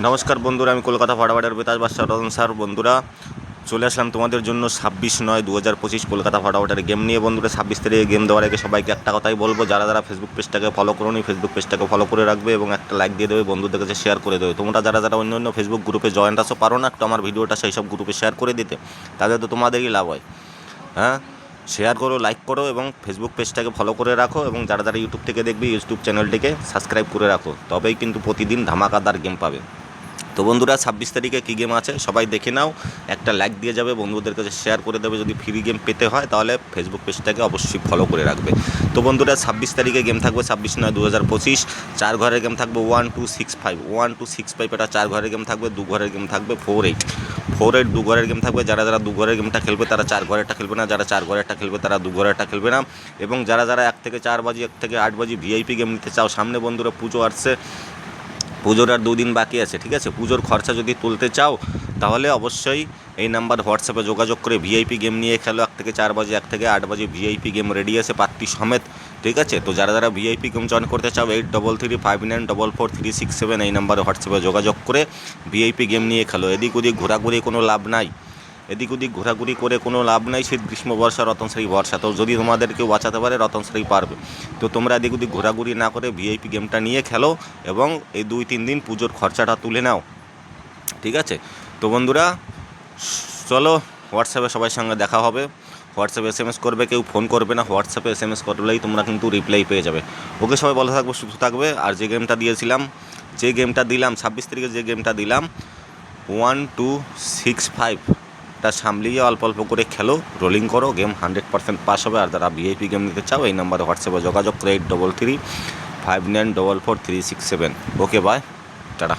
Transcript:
নমস্কার বন্ধুরা, আমি কলকাতা ফাটাফাটের বেতাজ বাদশাহ রতন স্যার। বন্ধুরা, চলে আসলাম তোমাদের জন্য 26/9/2025 কলকাতা ফাটাফাটের গেম নিয়ে। বন্ধুরা, 26 তারিখে গেম দেওয়ার আগে সবাইকে একটা কথাই বলবো, যারা যারা ফেসবুক পেজটাকে ফলো করোনি ফেসবুক পেজটাকে ফলো করে রাখবে এবং একটা লাইক দিয়ে দেবে, বন্ধুদের কাছে শেয়ার করে দেবে। তোমরা যারা যারা অন্য অন্য ফেসবুক গ্রুপে জয়েন্ট আসো, পারো না একটু আমার ভিডিওটা সেই সব গ্রুপে শেয়ার করে দিতে, তাহলে তো তোমাদেরই লাভ হয়। হ্যাঁ, শেয়ার করো, লাইক করো এবং ফেসবুক পেজটাকে ফলো করে রাখো, এবং যারা যারা ইউটিউব থেকে দেখবে ইউটিউব চ্যানেলটিকে সাবস্ক্রাইব করে রাখো, তবেই কিন্তু প্রতিদিন ধামাকাদার গেম পাবে। তো বন্ধুরা, 26 তারিখে কী গেম আছে সবাই দেখে নাও, একটা লাইক দিয়ে যাবে, বন্ধুদের কাছে শেয়ার করে দেবে। যদি ফ্রি গেম পেতে হয় তাহলে ফেসবুক পেজটাকে অবশ্যই ফলো করে রাখবে। তো বন্ধুরা, 26 তারিখে গেম থাকবে 26/9/2025। 4 ঘরের গেম থাকবে 1265 এটা 4 ঘরের গেম থাকবে। 2 ঘরের গেম থাকবে 48 2 ঘরের গেম থাকবে। যারা যারা 2 ঘরের গেমটা খেলবে তারা 4 ঘরেরটা খেলবে না, যারা 4 ঘরেরটা খেলবে তারা 2 ঘরেরটা খেলবে না। এবং যারা যারা 1 থেকে 4 বাজি 1 থেকে 8 বাজি ভিআইপি গেম নিতে চাও, সামনে বন্ধুরা পুজো আসছে, পুজোর আর 2 দিন বাকি আছে, ঠিক আছে? পুজোর খরচা যদি তুলতে চাও তাহলে অবশ্যই এই নাম্বার হোয়াটসঅ্যাপে যোগাযোগ করে ভিআইপি গেম নিয়ে খেলো। 1 থেকে 4 বাজে 1 থেকে 8 বাজে ভিআইপি গেম রেডি আছে পার্টি সমেত, ঠিক আছে? তো যারা যারা ভিআইপি গেম জয়েন করতে চাও 8335944367 এই নাম্বারে হোয়াটসঅ্যাপে যোগাযোগ করে ভিআইপি গেম নিয়ে খেলো। এদিক ওদিক ঘোরাঘুরি কোনো লাভ নাই, এদিক ওদিক ঘোরাঘুরি করে কোনো লাভ নাই। শীত গ্রীষ্ম বর্ষা রতনশ্রী বর্ষা, তো যদি তোমাদেরকে বাঁচাতে পারে রতনশ্রী পারবে। তো তোমরা এদিক ওদিক ঘোরাঘুরি না করে ভিআইপি গেমটা নিয়ে খেলো এবং এই 2-3 দিন পুজোর খরচাটা তুলে নাও, ঠিক আছে? তো বন্ধুরা, চলো হোয়াটসঅ্যাপে সবার সঙ্গে দেখা হবে। হোয়াটসঅ্যাপে SMS করবে, কেউ ফোন করবে না। হোয়াটসঅ্যাপে SMS করলেই তোমরা কিন্তু রিপ্লাই পেয়ে যাবে। ওকে, সবাই ভালো থাকবে, সুস্থ থাকবে। আর যে গেমটা দিয়েছিলাম, যে গেমটা দিলাম 26 তারিখে, যে গেমটা দিলাম 1265 টা সামলিয়ে অল্প অল্প করে খেলো, রোলিং করো, গেম 100% পাস হবে। আর যারা ভিআইপি গেম নিতে চাও এই নাম্বারে হোয়াটসঅ্যাপে যোগাযোগ করে 8335944367। ওকে, বাই, টাটা।